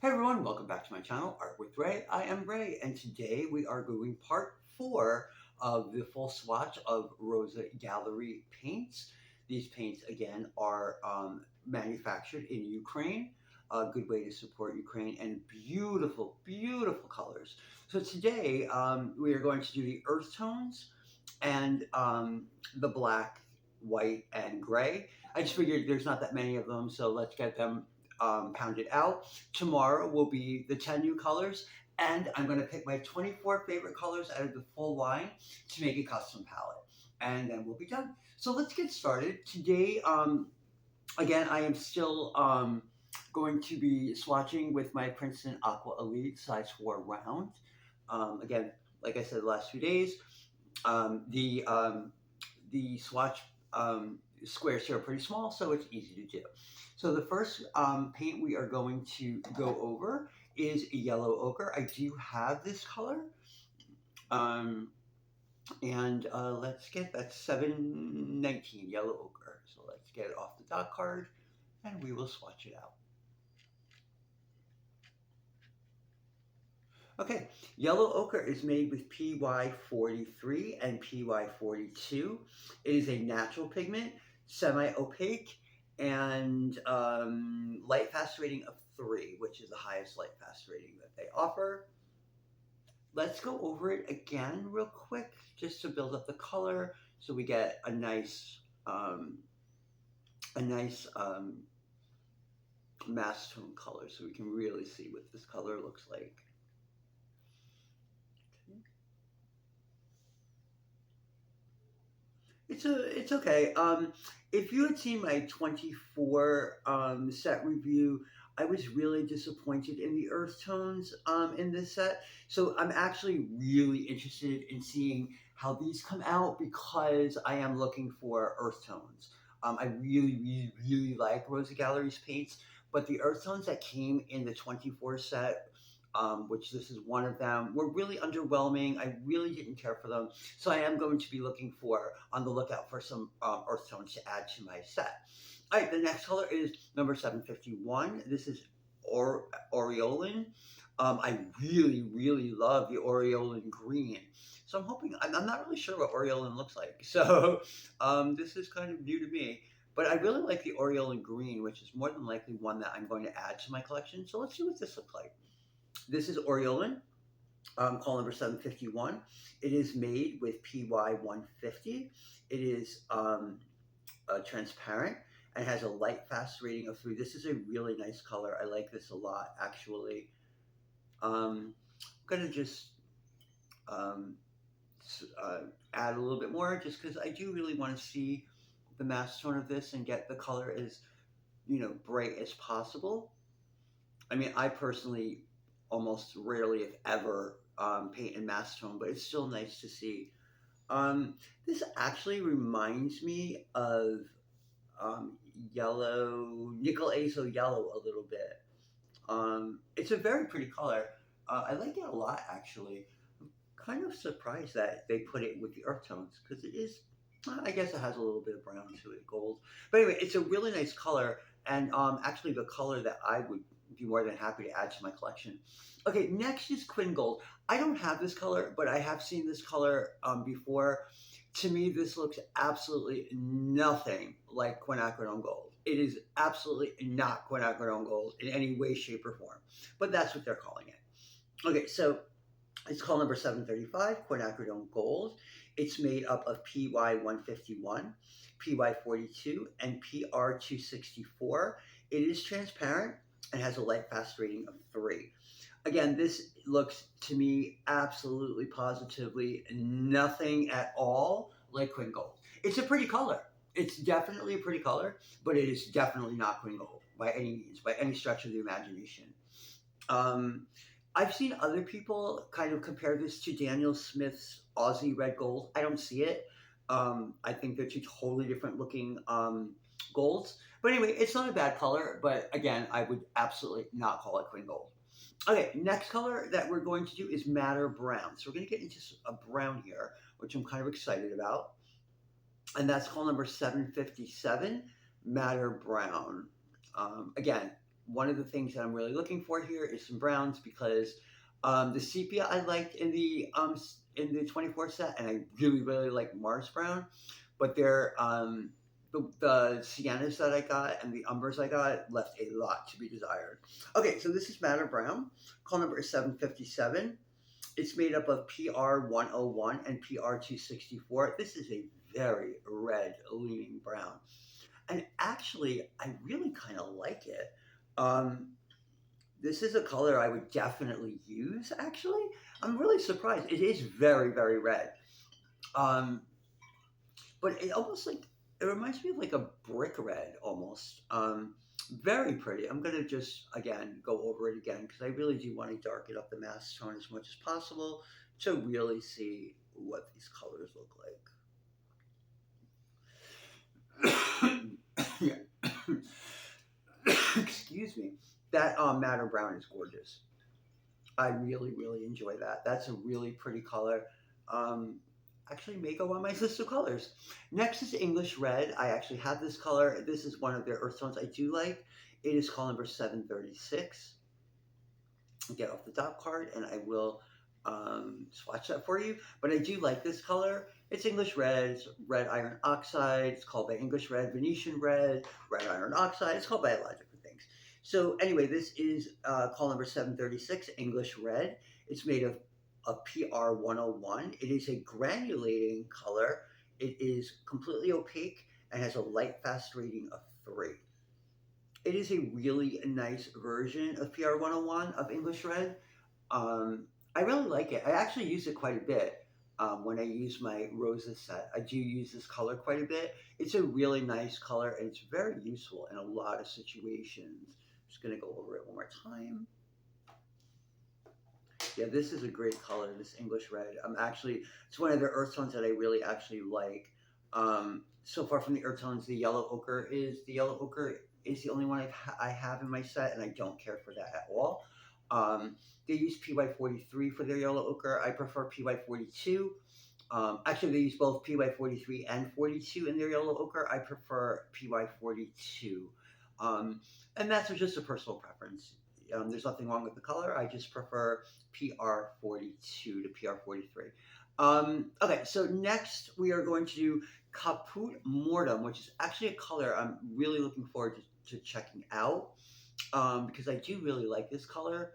Hey everyone, welcome back to my channel, Art with Ray. I am Ray, and today we are doing part 4 of the full swatch of Rosa Gallery Paints. These paints, again, are manufactured in Ukraine. A good way to support Ukraine, and beautiful, beautiful colors. So today we are going to do the earth tones and the black, white, and gray. I just figured there's not that many of them, so let's get them pounded out. Tomorrow will be the 10 new colors, and I'm going to pick my 24 favorite colors out of the full line to make a custom palette, and then we'll be done. So let's get started. Today, again, I am still going to be swatching with my Princeton Aqua Elite size 4 round. Again, like I said, the last few days, um, the um, the swatch squares here are pretty small, so it's easy to do. So the first paint we are going to go over is yellow ochre. I do have this color. Um, and let's get that 719 yellow ochre. So let's get it off the dot card and we will swatch it out. Okay, yellow ochre is made with PY43 and PY42. It is a natural pigment, semi-opaque, and light fast rating of 3, which is the highest light fast rating that they offer. Let's go over it again real quick, just to build up the color, so we get a nice mass tone color, so we can really see what this color looks like. It's okay. If you had seen my 24 set review, I was really disappointed in the earth tones in this set. So I'm actually really interested in seeing how these come out because I am looking for earth tones. I really, really, really like Rosa Gallery's paints, but the earth tones that came in the 24 set, which this is one of them, were really underwhelming. I really didn't care for them. So I am going to be looking for, on the lookout for some earth tones to add to my set. All right, the next color is number 751. This is Orion. I really, really love the Orion green. So I'm hoping, I'm not really sure what Orion looks like. So this is kind of new to me. But I really like the Orion green, which is more than likely one that I'm going to add to my collection. So let's see what this looks like. This is Orion, call number 751. It is made with PY150. It is transparent and has a light fast rating of 3. This is a really nice color. I like this a lot, actually. I'm going to just add a little bit more just because I do really want to see the mass tone of this and get the color as, bright as possible. I mean, I personally almost rarely, if ever, paint in mass tone, but it's still nice to see. This actually reminds me of yellow, nickel azo yellow a little bit. It's a very pretty color. I like it a lot, actually. I'm kind of surprised that they put it with the earth tones because it is, I guess it has a little bit of brown to it, gold. But anyway, it's a really nice color, and actually the color that I would be more than happy to add to my collection. Okay, next is Quin Gold. I don't have this color, but I have seen this color before. To me, this looks absolutely nothing like quinacridone gold. It is absolutely not quinacridone gold in any way, shape, or form. But that's what they're calling it. Okay, so it's called number 735, quinacridone gold. It's made up of PY151, PY42, and PR264. It is transparent and has a light fast rating of 3. Again, this looks to me absolutely positively nothing at all like Quin Gold. It's a pretty color. It's definitely a pretty color, but it is definitely not Quin Gold by any means, by any stretch of the imagination. I've seen other people kind of compare this to Daniel Smith's Aussie Red Gold. I don't see it. I think they're two totally different looking golds. But anyway, it's not a bad color, but again, I would absolutely not call it Quin Gold. Okay, next color that we're going to do is Madder Brown. So we're going to get into a brown here, which I'm kind of excited about. And that's call number 757, Madder Brown. Again, one of the things that I'm really looking for here is some browns because the sepia I liked in the 24 set, and I really like Mars brown, but the Siennas that I got and the Umbers I got left a lot to be desired. Okay, so this is Madder Brown. Call number is 757. It's made up of PR 101 and PR 264. This is a very red leaning brown. And actually, I really kind of like it. Um, this is a color I would definitely use, actually. I'm really surprised. It is very red. Um, but it almost like, it reminds me of like a brick red almost. Very pretty. I'm going to just, again, go over it again because I really do want to darken up the mass tone as much as possible to really see what these colors look like. Yeah. Excuse me. That madder brown is gorgeous. I really enjoy that. That's a really pretty color. Um, Actually, may go on my list of colors. Next is English red. I actually have this color. This is one of their earth tones I do like. It is call number 736. Get off the dot card, and I will swatch that for you. But I do like this color. It's English red. It's red iron oxide. It's called by English red, Venetian red, red iron oxide. It's called by a lot of different things. So anyway, this is call number 736, English red. It's made of a PR 101. It is a granulating color. It is completely opaque and has a light fast rating of 3. It is a really nice version of PR 101 of English red. I really like it. I actually use it quite a bit when I use my Rosa set. I do use this color quite a bit. It's a really nice color and it's very useful in a lot of situations. I'm just going to go over it one more time. Yeah, this is a great color, this English red. It's one of the earth tones that I really actually like. So far from the earth tones, the yellow ochre is the only one I have in my set, and I don't care for that at all. They use PY43 for their yellow ochre. I prefer PY42. Actually, they use both PY43 and 42 in their yellow ochre. I prefer PY42. And that's just a personal preference. There's nothing wrong with the color. I just prefer PR42 to PR43. Okay, so next we are going to do Caput Mortem, which is actually a color I'm really looking forward to checking out because I do really like this color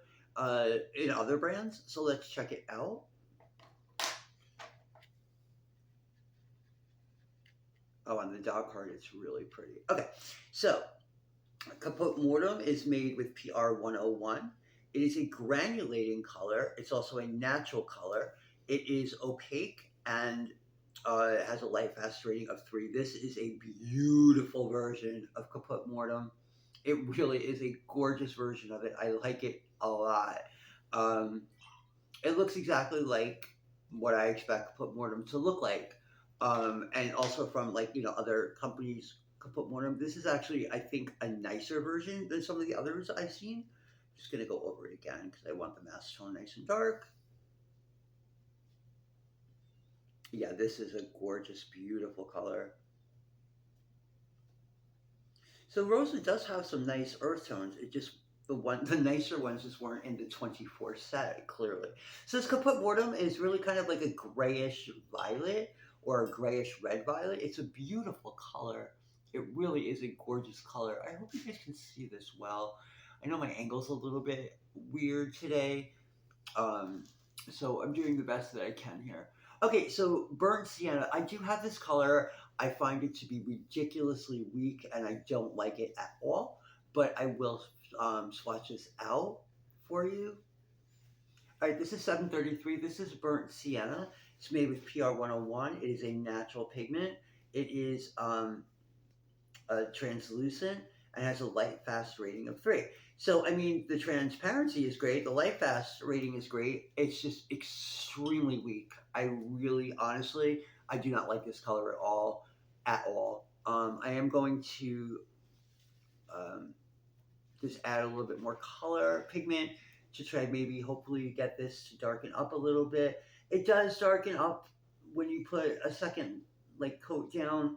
in other brands. So let's check it out. Oh, on the dog card, it's really pretty. Okay, so Caput Mortem is made with PR 101. It is a granulating color. It's also a natural color. It is opaque and it has a light fast rating of 3. This is a beautiful version of Caput Mortem. It really is a gorgeous version of it. I like it a lot. Um, it looks exactly like what I expect Caput Mortem to look like. And also from other companies Caput Mortem. This is actually, I think, a nicer version than some of the others I've seen. I'm just going to go over it again because I want the mass tone nice and dark. Yeah, this is a gorgeous, beautiful color. So Rosa does have some nice earth tones. It just the nicer ones just weren't in the 24 set clearly. So this Caput Mortem is really kind of like a grayish violet or a grayish red violet. It's a beautiful color. It really is a gorgeous color. I hope you guys can see this well. I know my angle's a little bit weird today, um, so I'm doing the best that I can here. Okay, so burnt sienna. I do have this color. I find it to be ridiculously weak, and I don't like it at all. But I will swatch this out for you. All right, this is 733. This is burnt sienna. It's made with PR 101. It is a natural pigment. It is translucent and has a light fast rating of 3. So I mean, the transparency is great. The light fast rating is great. It's just extremely weak. I really, honestly, I do not like this color at all, at all. I am going to um, just add a little bit more color pigment to try maybe hopefully get this to darken up a little bit. It does darken up when you put a second coat down,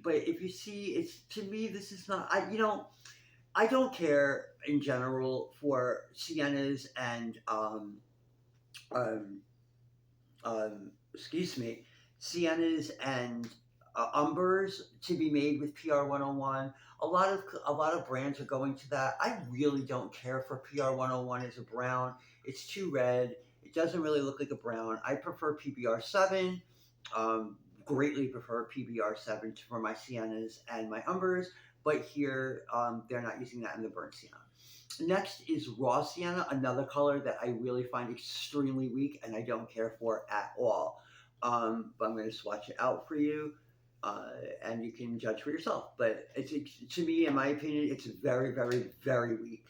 but if you see, it's, to me, this is not, I don't care in general for siennas and um, excuse me, siennas and umbers to be made with PR 101. A lot of brands are going to that. I really don't care for PR 101 as a brown. It's too red. It doesn't really look like a brown. I prefer PBR 7. Greatly prefer PBR 7 for my siennas and my umbers. But here they're not using that in the burnt sienna. Next is raw sienna, another color that I really find extremely weak and I don't care for at all. But I'm going to swatch it out for you, and you can judge for yourself. But to me, in my opinion, it's very, very, very weak.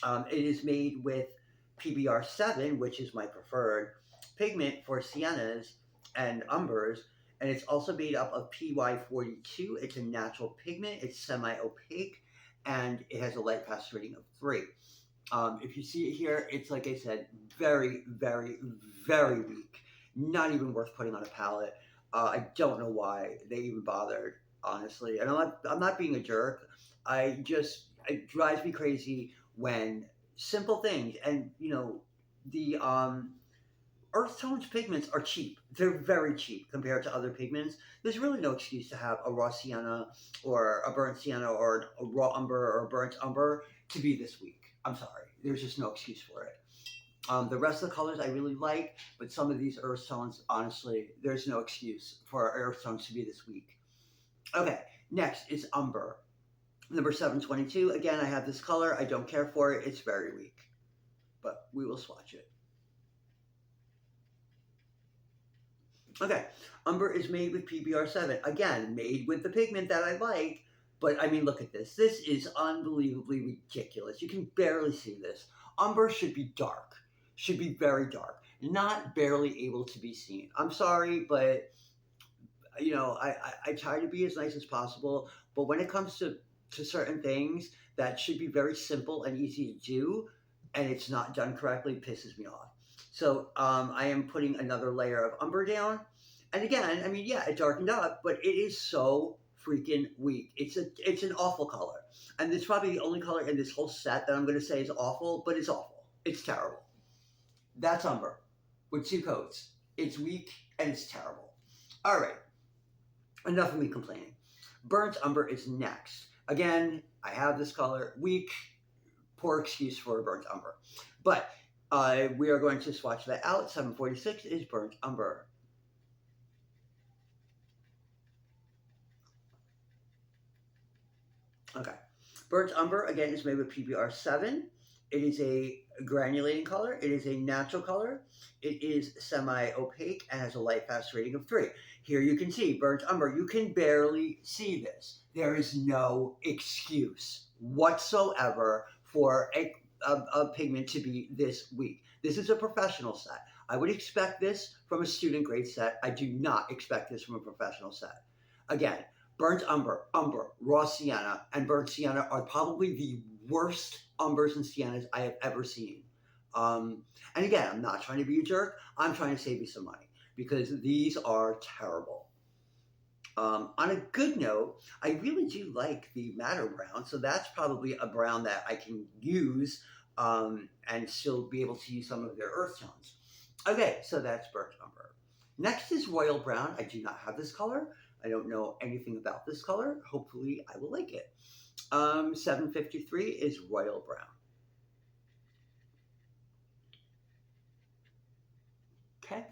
It is made with PBR 7, which is my preferred pigment for siennas and umbers. And it's also made up of PY42. It's a natural pigment. It's semi-opaque and it has a light pass rating of 3. If you see it here, it's like I said, very, very, very weak. Not even worth putting on a palette. I don't know why they even bothered, honestly. And I'm not being a jerk. It drives me crazy when simple things and the earth tones pigments are cheap. They're very cheap compared to other pigments. There's really no excuse to have a raw sienna or a burnt sienna or a raw umber or a burnt umber to be this weak. I'm sorry. There's just no excuse for it. The rest of the colors I really like, but some of these earth tones, honestly, there's no excuse for earth tones to be this weak. Okay, next is umber. Number 722. Again, I have this color. I don't care for it. It's very weak. But we will swatch it. Okay, umber is made with PBR 7. Again, made with the pigment that I like, but I mean, look at this. This is unbelievably ridiculous. You can barely see this. Umber should be dark, should be very dark, not barely able to be seen. I'm sorry, but I try to be as nice as possible, but when it comes to certain things that should be very simple and easy to do, and it's not done correctly, pisses me off. So I am putting another layer of umber down. And again, I mean, yeah, it darkened up, but it is so freaking weak. It's an awful color. And it's probably the only color in this whole set that I'm going to say is awful, but it's awful. It's terrible. That's umber with 2 coats. It's weak and it's terrible. All right. Enough of me complaining. Burnt umber is next. Again, I have this color. Weak. Poor excuse for a burnt umber. But we are going to swatch that out. 746 is burnt umber. Okay. Burnt umber, again, is made with PBR 7. It is a granulating color. It is a natural color. It is semi-opaque and has a light fast rating of 3. Here you can see burnt umber. You can barely see this. There is no excuse whatsoever for a pigment to be this weak. This is a professional set. I would expect this from a student grade set. I do not expect this from a professional set. Again, burnt umber, raw sienna, and burnt sienna are probably the worst umbers and siennas I have ever seen. And again, I'm not trying to be a jerk. I'm trying to save you some money because these are terrible. On a good note, I really do like the madder brown, so that's probably a brown that I can use and still be able to use some of their earth tones. Okay, so that's burnt umber. Next is royal brown. I do not have this color. I don't know anything about this color. Hopefully, I will like it. 753 is royal brown. Okay.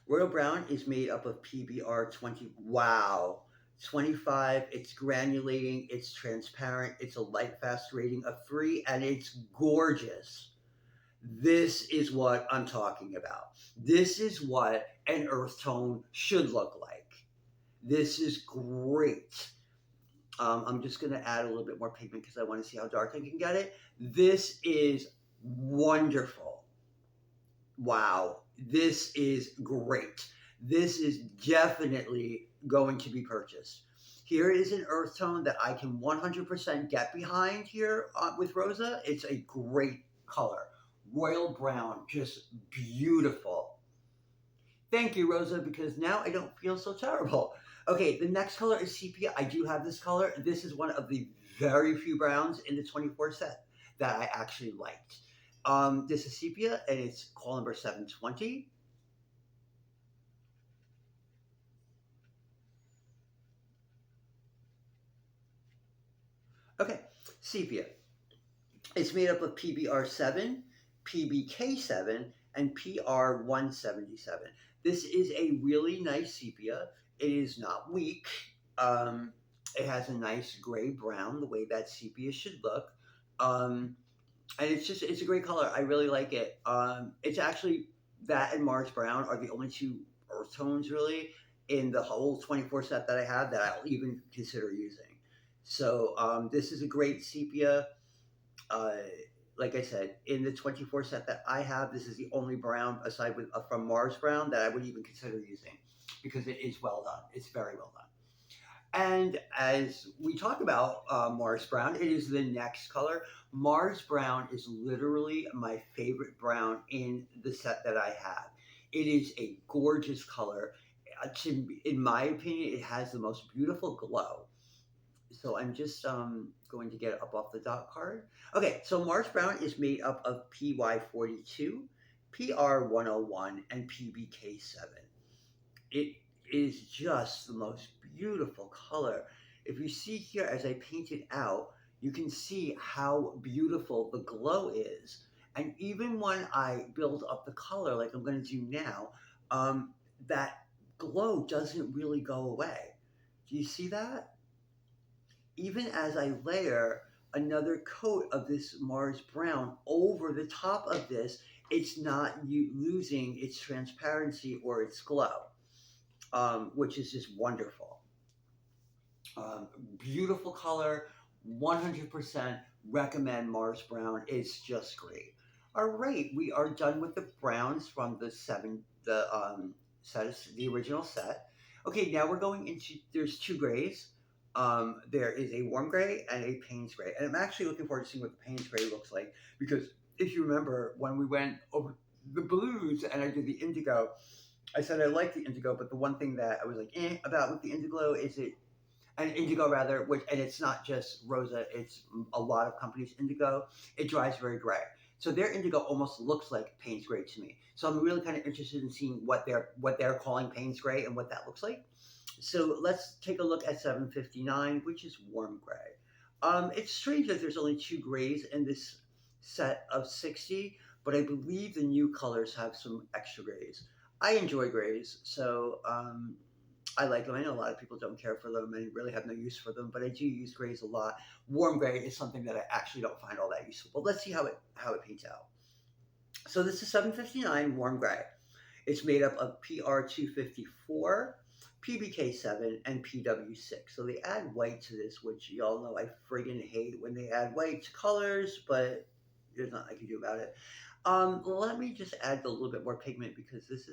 Royal brown is made up of PBR 20. Wow. 25. It's granulating. It's transparent. It's a light fast rating of 3, and it's gorgeous. This is what I'm talking about. This is what an earth tone should look like. This is great. I'm just going to add a little bit more pigment because I want to see how dark I can get it. This is wonderful. Wow. This is great. This is definitely going to be purchased. Here is an earth tone that I can 100% get behind here with Rosa. It's a great color. Royal brown, just beautiful. Thank you, Rosa, because now I don't feel so terrible. Okay, the next color is Sepia. I do have this color. This is one of the very few browns in the 24 set that I actually liked. This is Sepia, and it's call number 720. Okay, Sepia. It's made up of PBR7, PBK7, and PR177. This is a really nice sepia. It is not weak. Um, it has a nice gray brown, the way that sepia should look. Um, and it's a great color. I really like it. It's actually that and Mars Brown are the only two earth tones really in the whole 24 set that I have that I'll even consider using. So this is a great sepia. Uh, like I said, in the 24 set that I have, this is the only brown aside from Mars Brown that I would even consider using because it is well done. It's very well done. And as we talk about Mars Brown, it is the next color. Mars Brown is literally my favorite brown in the set that I have. It is a gorgeous color. In my opinion, it has the most beautiful glow. So I'm just going to get it up off the dot card. Okay, so Mars Brown is made up of PY42, PR101, and PBK7. It is just the most beautiful color. If you see here as I paint it out, you can see how beautiful the glow is. And even when I build up the color, like I'm going to do now, that glow doesn't really go away. Do you see that? Even as I layer another coat of this Mars Brown over the top of this, it's not losing its transparency or its glow, which is just wonderful. Beautiful color, 100% recommend Mars Brown. It's just great. All right, we are done with the browns from the set, the original set. Okay, now we're going into, there's two grays. There is a warm gray and a Payne's gray. And I'm actually looking forward to seeing what the Payne's gray looks like because if you remember when we went over the blues and I did the indigo, I said I like the indigo, but the one thing that I was like about with the indigo is it, and indigo rather, which and it's not just Rosa, it's a lot of companies indigo. It dries very gray, so their indigo almost looks like Payne's gray to me. So I'm really kind of interested in seeing what they're calling Payne's gray and what that looks like. So let's take a look at 759, which is warm gray. It's strange that there's only two grays in this set of 60, but I believe the new colors have some extra grays. I enjoy grays, so I like them. I know a lot of people don't care for them and really have no use for them, but I do use grays a lot. Warm gray is something that I actually don't find all that useful. But let's see how it paints out. So this is 759 warm gray. It's made up of PR254, PBK7, and PW6. So they add white to this, which y'all know I friggin' hate when they add white to colors, but there's nothing I can do about it. Let me just add a little bit more pigment because this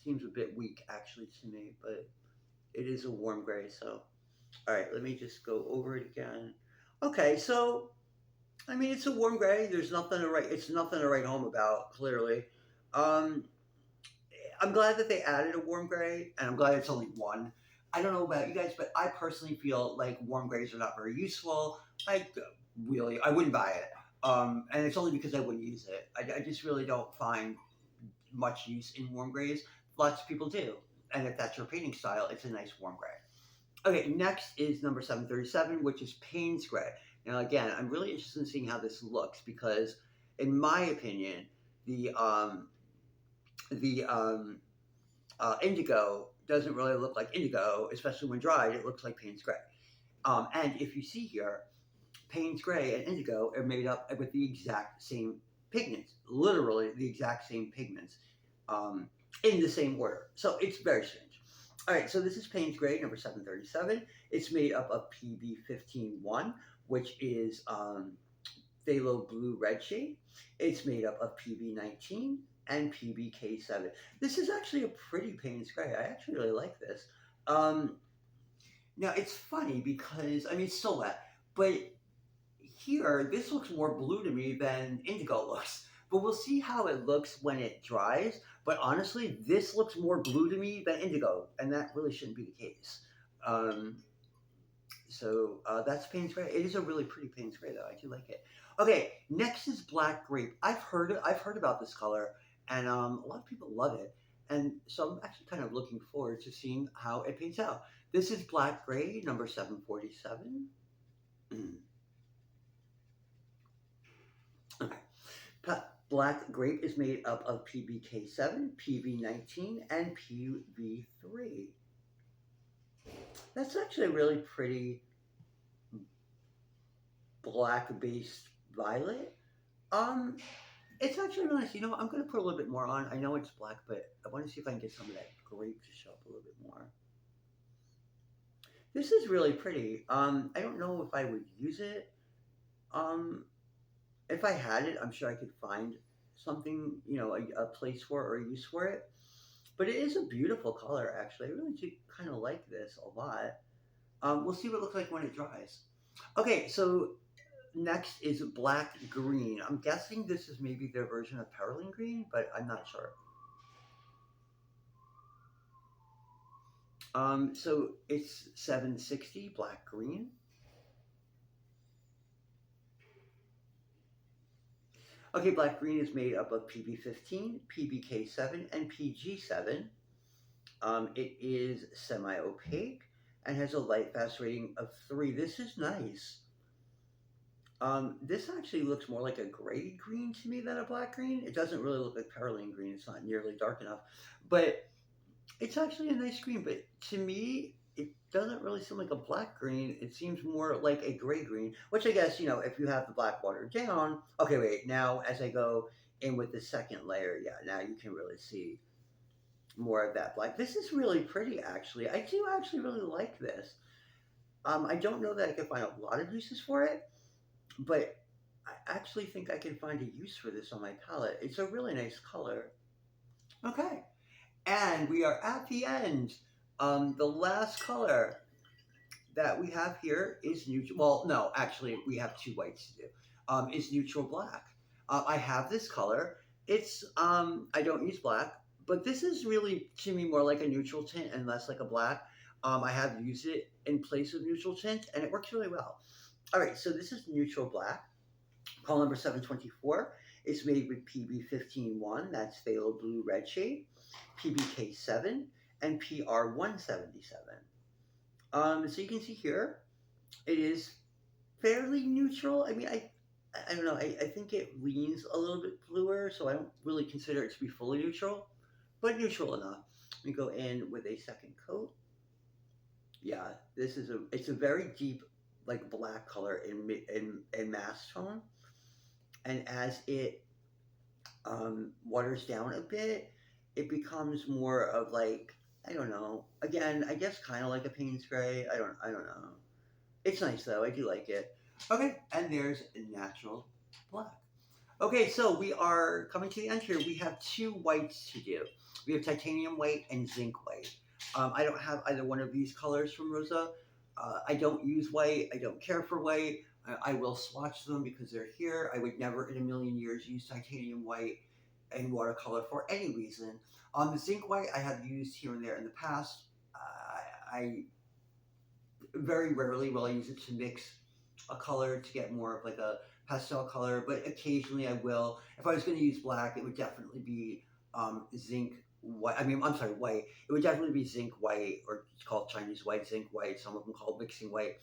seems a bit weak actually to me, but it is a warm gray. So, all right, let me just go over it again. Okay, so I mean it's a warm gray. There's nothing to write. It's nothing to write home about. Clearly, um, I'm glad that they added a warm gray, and I'm glad it's only one. I don't know about you guys, but I personally feel like warm grays are not very useful. I wouldn't buy it. And it's only because I wouldn't use it. I just really don't find much use in warm grays. Lots of people do. And if that's your painting style, it's a nice warm gray. Okay, next is number 737, which is Payne's gray. Now, again, I'm really interested in seeing how this looks because, in my opinion, the indigo doesn't really look like indigo, especially when dried. It looks like Payne's gray. And if you see here, Payne's gray and indigo are made up with the exact same pigments, literally the exact same pigments, in the same order. So it's very strange. All right, so this is Payne's gray, number 737. It's made up of PB151, which is phthalo blue red shade. It's made up of PB19 and PBK7. This is actually a pretty Payne's gray. I actually really like this. Now it's funny because I mean it's still wet, but here this looks more blue to me than indigo looks. But we'll see how it looks when it dries. But honestly, this looks more blue to me than indigo, and that really shouldn't be the case. Um, So that's Payne's Gray. It is a really pretty Payne's Gray, though. I do like it. Okay, next is Black Grape. I've heard about this color, and a lot of people love it. And so I'm actually kind of looking forward to seeing how it paints out. This is Black Gray, number 747. Okay. Black Grape is made up of PBK7, PB19, and PB3. That's actually a really pretty black based violet. Um, it's actually really nice. You know, I'm going to put a little bit more on. I know it's black, but I want to see if I can get some of that grape to show up a little bit more. This is really pretty. I don't know if I would use it. Um, if I had it, I'm sure I could find something, you know, a place for it or a use for it. But it is a beautiful color, actually. I really do kind of like this a lot. We'll see what it looks like when it dries. Okay, so next is black green. I'm guessing this is maybe their version of Perylene green, but I'm not sure. So it's 760 black green. Okay, black green is made up of PB15, PBK7, and PG7. It is semi-opaque and has a light fast rating of 3. This is nice. This actually looks more like a gray green to me than a black green. It doesn't really look like Perylene green. It's not nearly dark enough, but it's actually a nice green. But to me, it doesn't really seem like a black green. It seems more like a gray green, which I guess, you know, if you have the black watered down. Okay, wait. Now, as I go in with the second layer, yeah, now you can really see more of that black. This is really pretty, actually. I do actually really like this. I don't know that I can find a lot of uses for it, but I actually think I can find a use for this on my palette. It's a really nice color. Okay, and we are at the end. The last color that we have here is neutral. Well, no, actually, we have two whites to do. Is neutral black. I have this color. It's I don't use black, but this is really to me more like a neutral tint and less like a black. I have used it in place of neutral tint, and it works really well. All right, so this is neutral black. Call number 724 is made with PB151, that's phthalo blue red shade, PBK7, and PR177. So you can see here, it is fairly neutral. I mean, I don't know. I think it leans a little bit bluer, so I don't really consider it to be fully neutral, but neutral enough. Let me go in with a second coat. Yeah, it's a very deep like black color in mass tone, and as it waters down a bit, it becomes more of like I don't know. Again, I guess kind of like a Payne's Gray. I don't know. It's nice though. I do like it. Okay, and there's natural black. Okay, so we are coming to the end here. We have two whites to do. We have titanium white and zinc white. I don't have either one of these colors from Rosa. I don't use white. I don't care for white. I will swatch them because they're here. I would never in a million years use titanium white and watercolor for any reason. The zinc white I have used here and there in the past. I very rarely will I use it to mix a color to get more of like a pastel color, but occasionally I will. If I was going to use black, it would definitely be zinc white. I mean, I'm sorry, white. It would definitely be zinc white, or it's called Chinese white, zinc white. Some of them call it mixing white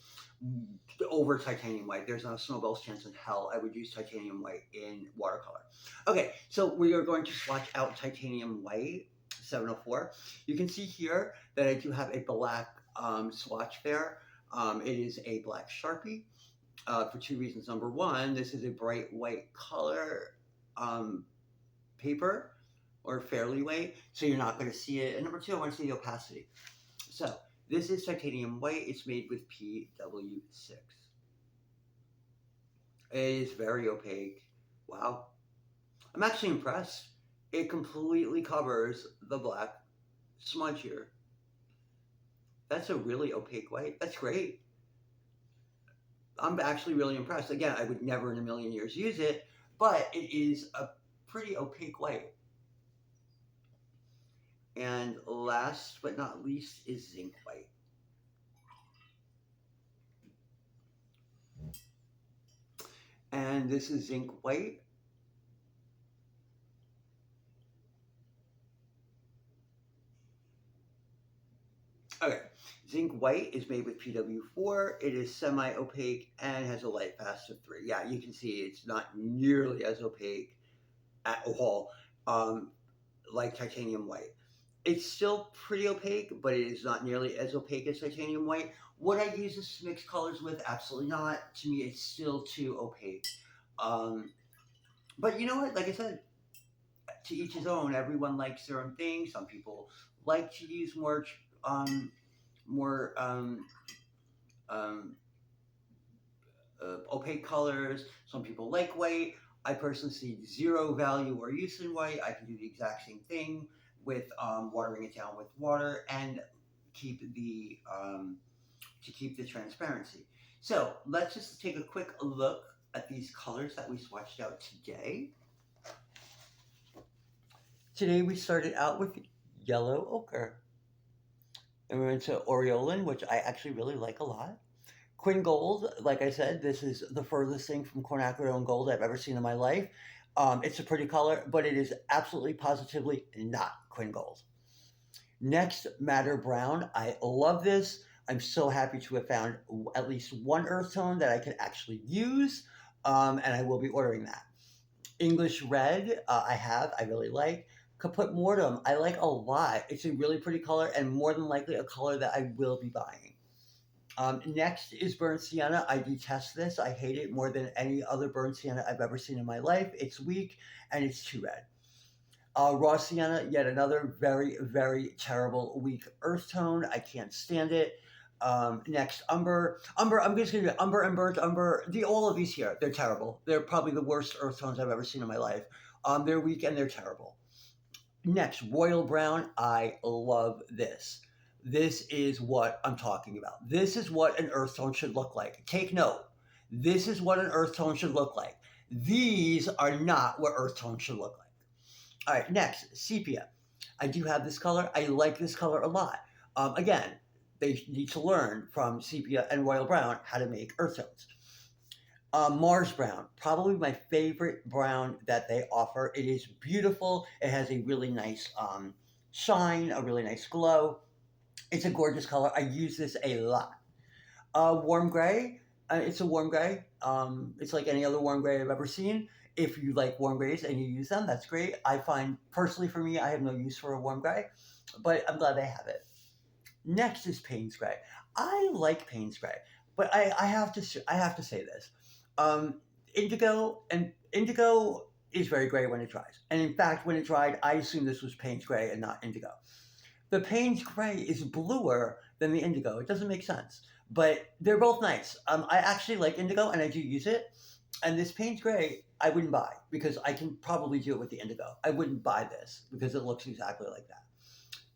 over titanium white. There's not a snowball's chance in hell I would use titanium white in watercolor. Okay, so we are going to swatch out titanium white 704. You can see here that I do have a black swatch there. It is a black Sharpie for two reasons. Number one, this is a bright white color paper, or fairly white, so you're not going to see it. And number two, I want to see the opacity. So this is titanium white. It's made with PW6. It is very opaque. Wow. I'm actually impressed. It completely covers the black smudge here. That's a really opaque white. That's great. I'm actually really impressed. Again, I would never in a million years use it, but it is a pretty opaque white. And last but not least is zinc white. And this is zinc white. Okay. Zinc white is made with PW4. It is semi-opaque and has a light pass of 3. Yeah, you can see it's not nearly as opaque at all, um, like titanium white. It's still pretty opaque, but it is not nearly as opaque as titanium white. Would I use this to mix colors with? Absolutely not. To me, it's still too opaque. Um, but you know what? Like I said, to each his own. Everyone likes their own thing. Some people like to use more um, opaque colors. Some people like white. I personally see zero value or use in white. I can do the exact same thing with watering it down with water and keep the to keep the transparency. So let's just take a quick look at these colors that we swatched out today. Today we started out with yellow ochre, and we went to Orion, which I actually really like a lot. Quin Gold, like I said, this is the furthest thing from quinacridone gold I've ever seen in my life. It's a pretty color, but it is absolutely positively not Quin Gold. Next, Madder Brown. I love this. I'm so happy to have found at least one earth tone that I can actually use, and I will be ordering that. English Red, I really like. Caput Mortem, I like a lot. It's a really pretty color and more than likely a color that I will be buying. Next is Burnt Sienna. I detest this. I hate it more than any other Burnt Sienna I've ever seen in my life. It's weak and it's too red. Raw Sienna, yet another very, very terrible weak earth tone. I can't stand it. Next, Umber. Umber, I'm just going to do Umber and Burnt Umber. All of these here, they're terrible. They're probably the worst earth tones I've ever seen in my life. They're weak and they're terrible. Next, Royal Brown. I love this. This is what I'm talking about. This is what an earth tone should look like. Take note. This is what an earth tone should look like. These are not what earth tones should look like. All right, next, Sepia. I do have this color. I like this color a lot. Again, they need to learn from Sepia and Royal Brown how to make earth tones. Mars Brown, probably my favorite brown that they offer. It is beautiful. It has a really nice shine, a really nice glow. It's a gorgeous color. I use this a lot. Warm gray. It's a warm gray. It's like any other warm gray I've ever seen. If you like warm grays and you use them, that's great. I find personally for me, I have no use for a warm gray, but I'm glad they have it. Next is Payne's Gray. I like Payne's Gray, but I have to say this. Um, indigo is very gray when it dries, and in fact, when it dried, I assumed this was Payne's Gray and not indigo. The Payne's Gray is bluer than the indigo. It doesn't make sense, but they're both nice. I actually like indigo, and I do use it. And this Payne's Gray, I wouldn't buy because I can probably do it with the indigo. I wouldn't buy this because it looks exactly like that.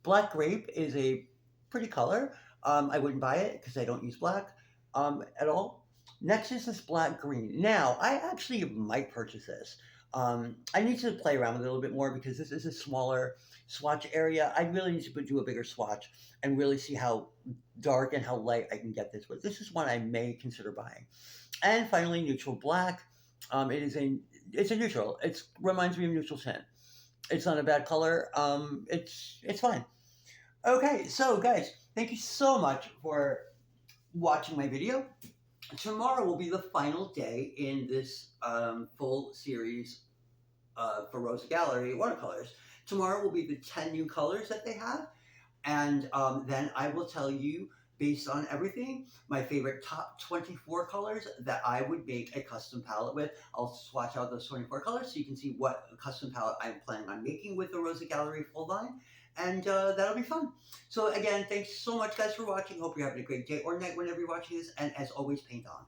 Black Grape is a pretty color. I wouldn't buy it because I don't use black at all. Next is this black green. Now, I actually might purchase this. I need to play around with it a little bit more because this is a smaller swatch area. I really need to do a bigger swatch and really see how dark and how light I can get this with. This is one I may consider buying. And finally, neutral black. It's a neutral. It reminds me of neutral tin. It's not a bad color. It's fine. Okay, so guys, thank you so much for watching my video. Tomorrow will be the final day in this full series for Rosa Gallery Watercolors. Tomorrow will be the 10 new colors that they have, and then I will tell you, based on everything, my favorite top 24 colors that I would make a custom palette with. I'll swatch out those 24 colors so you can see what custom palette I'm planning on making with the Rosa Gallery full line. And that'll be fun. So again, thanks so much guys for watching. Hope you're having a great day or night whenever you're watching this. And as always, paint on.